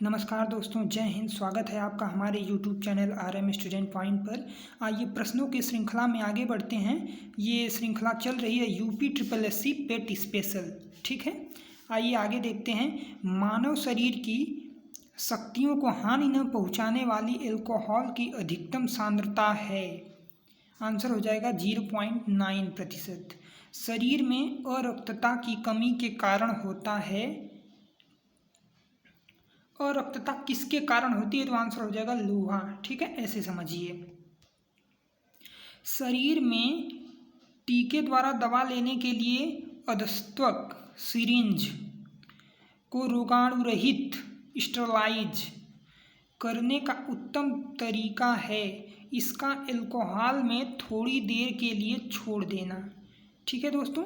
नमस्कार दोस्तों, जय हिंद। स्वागत है आपका हमारे YouTube channel RM student point पर। आइए प्रश्नों की श्रृंखला में आगे बढ़ते हैं। ये श्रृंखला चल रही है यूपी SSSC पेट स्पेशल। ठीक है, आइए आगे देखते हैं। मानव शरीर की शक्तियों को हानि न पहुंचाने वाली अल्कोहल की अधिकतम सांद्रता है। आंसर हो जाएगा 0.9%। शरीर में अरक्तता की कमी के कारण होता है। और रक्तता किसके कारण होती है? तो आंसर हो जाएगा लोहा। ठीक है, ऐसे समझिए। शरीर में टीके द्वारा दवा लेने के लिए अधस्तक सिरिंज को रोगाणु रहित स्टरलाइज करने का उत्तम तरीका है इसका अल्कोहल में थोड़ी देर के लिए छोड़ देना। ठीक है दोस्तों,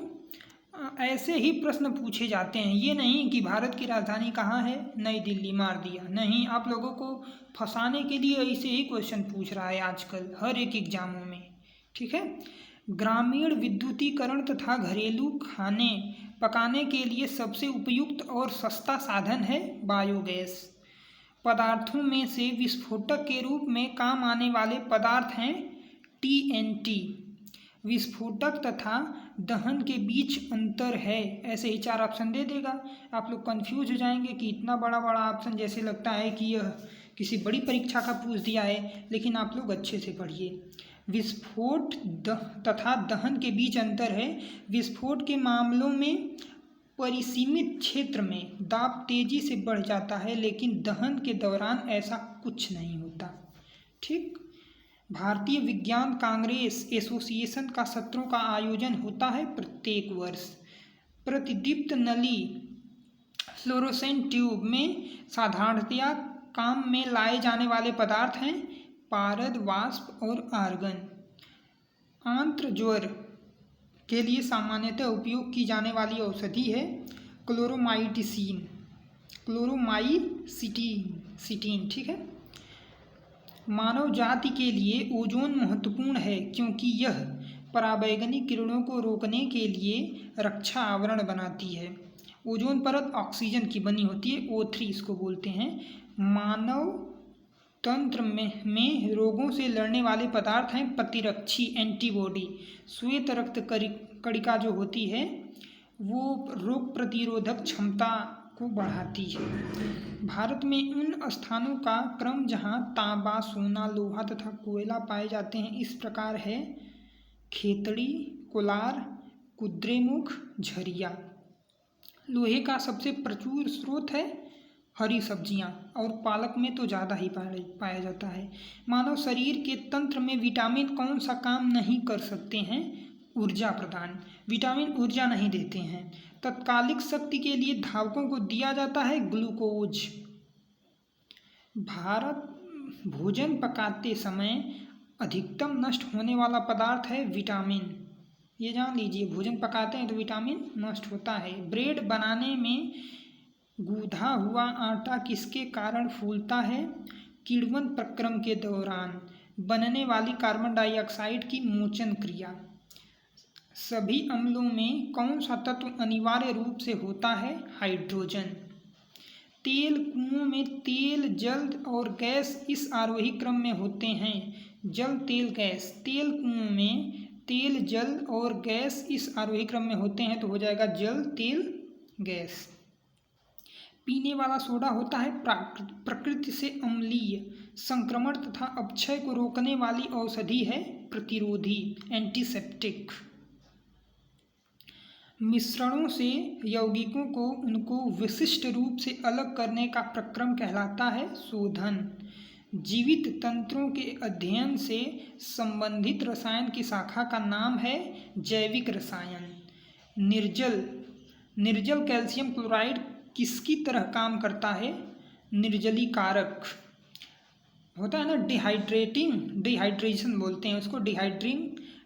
ऐसे ही प्रश्न पूछे जाते हैं। ये नहीं कि भारत की राजधानी कहाँ है, नई दिल्ली, मार दिया। नहीं, आप लोगों को फंसाने के लिए ऐसे ही क्वेश्चन पूछ रहा है आजकल हर एक एग्जामों में। ठीक है, ग्रामीण विद्युतीकरण तथा घरेलू खाने पकाने के लिए सबसे उपयुक्त और सस्ता साधन है बायोगैस। पदार्थों में से विस्फोटक के रूप में काम आने वाले पदार्थ हैं TNT। विस्फोटक तथा दहन के बीच अंतर है। ऐसे ही 4 ऑप्शन दे देगा। आप लोग कंफ्यूज हो जाएंगे कि इतना बड़ा बड़ा ऑप्शन, जैसे लगता है कि यह किसी बड़ी परीक्षा का पूछ दिया है। लेकिन आप लोग अच्छे से पढ़िए। विस्फोट तथा दहन के बीच अंतर है। विस्फोट के मामलों में परिसीमित क्षेत्र में दाब तेजी से बढ़ जाता है, लेकिन दहन के दौरान ऐसा कुछ नहीं होता। ठीक, भारतीय विज्ञान कांग्रेस एसोसिएशन का सत्रों का आयोजन होता है प्रत्येक वर्ष। प्रतिदीप्त नली फ्लोरोसेंट ट्यूब में साधारणतया काम में लाए जाने वाले पदार्थ हैं पारद, वाष्प और आर्गन। आंत्र ज्वर के लिए सामान्यतः उपयोग की जाने वाली औषधि है क्लोरोमाइसिटीन। ठीक है, मानव जाति के लिए ओजोन महत्वपूर्ण है क्योंकि यह पराबैंगनी किरणों को रोकने के लिए रक्षा आवरण बनाती है। ओजोन परत ऑक्सीजन की बनी होती है, O3 इसको बोलते हैं। मानव तंत्र में रोगों से लड़ने वाले पदार्थ हैं प्रतिरक्षी एंटीबॉडी। श्वेत रक्त कणिका जो होती है वो रोग प्रतिरोधक क्षमता को बढ़ाती है। भारत में उन स्थानों का क्रम जहां तांबा, सोना, लोहा तथा कोयला पाए जाते हैं इस प्रकार है: खेतड़ी, कोलार, कुद्रेमुख, झरिया। लोहे का सबसे प्रचुर स्रोत है हरी सब्जियां, और पालक में तो ज़्यादा ही पाया जाता है। मानव शरीर के तंत्र में विटामिन कौन सा काम नहीं कर सकते हैं? ऊर्जा प्रदान। विटामिन ऊर्जा नहीं देते हैं। तत्कालिक शक्ति के लिए धावकों को दिया जाता है ग्लूकोज। भारत भोजन पकाते समय अधिकतम नष्ट होने वाला पदार्थ है विटामिन। ये जान लीजिए, भोजन पकाते हैं तो विटामिन नष्ट होता है। ब्रेड बनाने में गूंधा हुआ आटा किसके कारण फूलता है? किण्वन प्रक्रम के दौरान बनने वाली कार्बन डाइऑक्साइड की मोचन क्रिया। सभी अम्लों में कौन सा तत्व अनिवार्य रूप से होता है? हाइड्रोजन। तेल कुओं में तेल, जल और गैस इस आरोही क्रम में होते हैं: जल, तेल, गैस। तेल कुओं में तेल, जल और गैस इस आरोही क्रम में होते हैं तो हो जाएगा जल, तेल, गैस। पीने वाला सोडा होता है प्रकृति से अम्लीय। संक्रमण तथा अपक्षय को रोकने वाली औषधि है प्रतिरोधी, एंटीसेप्टिक। मिश्रणों से यौगिकों को उनको विशिष्ट रूप से अलग करने का प्रक्रम कहलाता है शोधन। जीवित तंत्रों के अध्ययन से संबंधित रसायन की शाखा का नाम है जैविक रसायन। निर्जल कैल्शियम क्लोराइड किसकी तरह काम करता है? निर्जलीकारक होता है ना, डिहाइड्रेशन बोलते हैं उसको,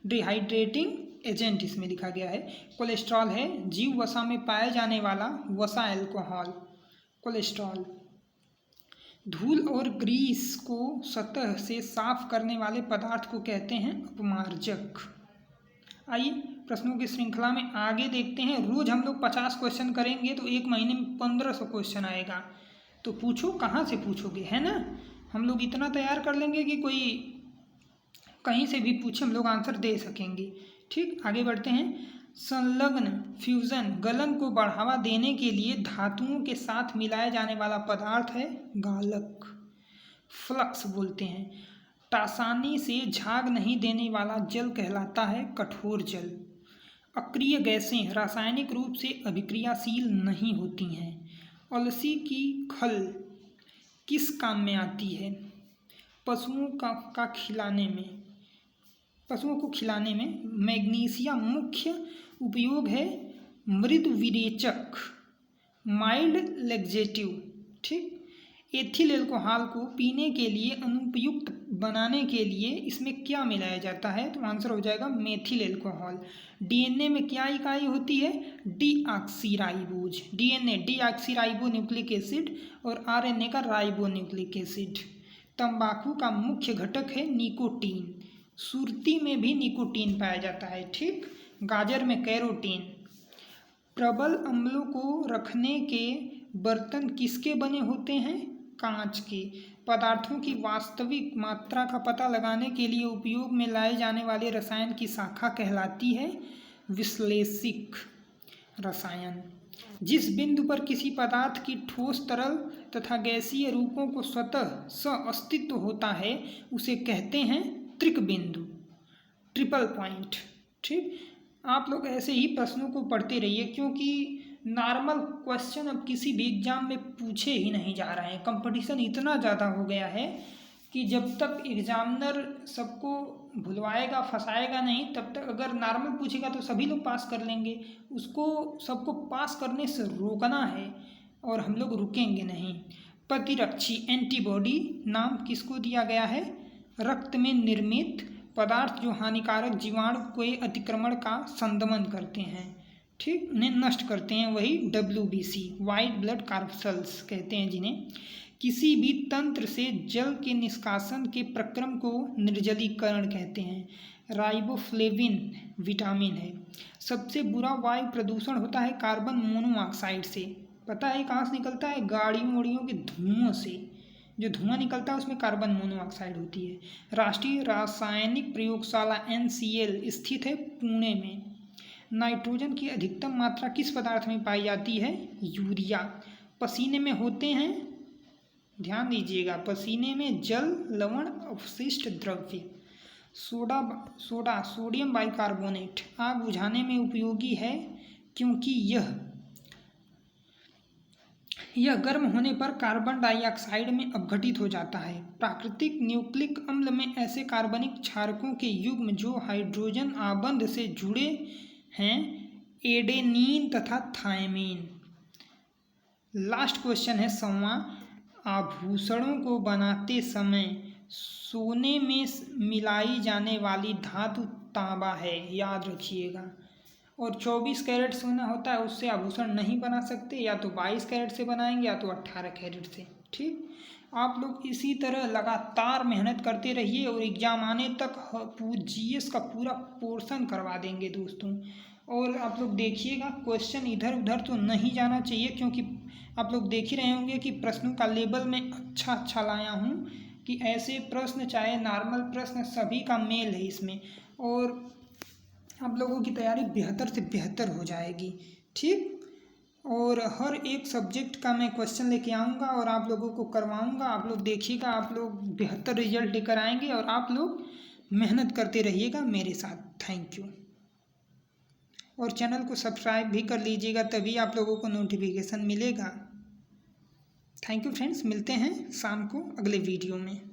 डिहाइड्रेटिंग एजेंट इसमें लिखा गया है। कोलेस्ट्रॉल है जीव वसा में पाया जाने वाला वसा अल्कोहल, कोलेस्ट्रॉल। धूल और ग्रीस को सतह से साफ करने वाले पदार्थ को कहते हैं अपमार्जक। आइए प्रश्नों की श्रृंखला में आगे देखते हैं। रोज हम लोग 50 क्वेश्चन करेंगे तो एक महीने में 1500 क्वेश्चन आएगा। तो पूछो, कहाँ से पूछोगे, है ना। हम लोग इतना तैयार कर लेंगे कि कोई कहीं से भी पूछे हम लोग आंसर दे सकेंगे। ठीक, आगे बढ़ते हैं। संलग्न फ्यूजन गलन को बढ़ावा देने के लिए धातुओं के साथ मिलाया जाने वाला पदार्थ है गालक, फ्लक्स बोलते हैं। टासानी से झाग नहीं देने वाला जल कहलाता है कठोर जल। अक्रिय गैसें रासायनिक रूप से अभिक्रियाशील नहीं होती हैं। अलसी की खल किस काम में आती है? पशुओं को खिलाने में। मैग्नीशियम मुख्य उपयोग है मृद विरेचक, माइल्ड लेक्जेटिव। ठीक, एथिल एल्कोहल को पीने के लिए अनुपयुक्त बनाने के लिए इसमें क्या मिलाया जाता है? तो आंसर हो जाएगा मेथिल एल्कोहल। डीएनए में क्या इकाई होती है? Deoxyribose. DNA deoxyribo nucleic acid और आरएनए का राइबो न्यूक्लिक एसिड। तंबाकू का मुख्य घटक है निकोटीन। सुरती में भी निकोटीन पाया जाता है। ठीक, गाजर में कैरोटीन। प्रबल अम्लों को रखने के बर्तन किसके बने होते हैं? कांच के। पदार्थों की वास्तविक मात्रा का पता लगाने के लिए उपयोग में लाए जाने वाले रसायन की शाखा कहलाती है विश्लेषिक रसायन। जिस बिंदु पर किसी पदार्थ की ठोस, तरल तथा गैसीय रूपों को स्वतः अस्तित्व होता है उसे कहते हैं त्रिक बिंदु, ट्रिपल पॉइंट। ठीक, आप लोग ऐसे ही प्रश्नों को पढ़ते रहिए, क्योंकि नॉर्मल क्वेश्चन अब किसी भी एग्ज़ाम में पूछे ही नहीं जा रहे हैं। कंपटीशन इतना ज़्यादा हो गया है कि जब तक एग्जामिनर सबको भुलवाएगा, फंसाएगा नहीं, तब तक अगर नॉर्मल पूछेगा तो सभी लोग पास कर लेंगे। उसको सबको पास करने से रोकना है और हम लोग रुकेंगे नहीं। प्रतिरक्षी एंटीबॉडी नाम किसको दिया गया है? रक्त में निर्मित पदार्थ जो हानिकारक जीवाणु के अतिक्रमण का संदमन करते हैं। ठीक, उन्हें नष्ट करते हैं, वही WBC वाइट ब्लड कार्पसल्स कहते हैं जिन्हें। किसी भी तंत्र से जल के निष्कासन के प्रक्रम को निर्जलीकरण कहते हैं। राइबोफ्लेविन विटामिन है। सबसे बुरा वायु प्रदूषण होता है कार्बन मोनोऑक्साइड से। पता है कहाँ से निकलता है? गाड़ियों वाड़ियों के धुओं से जो धुआं निकलता है उसमें कार्बन मोनोऑक्साइड होती है। राष्ट्रीय रासायनिक प्रयोगशाला NCL स्थित है पुणे में। नाइट्रोजन की अधिकतम मात्रा किस पदार्थ में पाई जाती है? यूरिया। पसीने में होते हैं, ध्यान दीजिएगा, पसीने में जल, लवण, अवशिष्ट द्रव्य। सोडियम बाइकार्बोनेट आग बुझाने में उपयोगी है क्योंकि यह गर्म होने पर कार्बन डाइऑक्साइड में अपघटित हो जाता है। प्राकृतिक न्यूक्लिक अम्ल में ऐसे कार्बनिक क्षारकों के युग्म जो हाइड्रोजन आबंध से जुड़े हैं एडेनीन तथा थायमीन। लास्ट क्वेश्चन है 7वां। आभूषणों को बनाते समय सोने में मिलाई जाने वाली धातु तांबा है, याद रखिएगा। और 24 कैरेट सोना होता है, उससे आभूषण नहीं बना सकते, या तो 22 कैरेट से बनाएंगे या तो 18 कैरेट से। ठीक, आप लोग इसी तरह लगातार मेहनत करते रहिए और एग्ज़ाम आने तक GS का पूरा पोर्शन करवा देंगे दोस्तों। और आप लोग देखिएगा क्वेश्चन इधर उधर तो नहीं जाना चाहिए, क्योंकि आप लोग देख ही रहे होंगे कि प्रश्नों का लेवल मैं अच्छा लाया हूँ कि ऐसे प्रश्न चाहे नॉर्मल प्रश्न सभी का मेल है इसमें, और आप लोगों की तैयारी बेहतर से बेहतर हो जाएगी। ठीक, और हर एक सब्जेक्ट का मैं क्वेश्चन लेके आऊँगा और आप लोगों को करवाऊँगा। आप लोग देखिएगा, आप लोग बेहतर रिजल्ट लेकर आएंगे और आप लोग मेहनत करते रहिएगा मेरे साथ। Thank you. और चैनल को सब्सक्राइब भी कर लीजिएगा, तभी आप लोगों को नोटिफिकेशन मिलेगा। थैंक यू फ्रेंड्स, मिलते हैं शाम को अगले वीडियो में।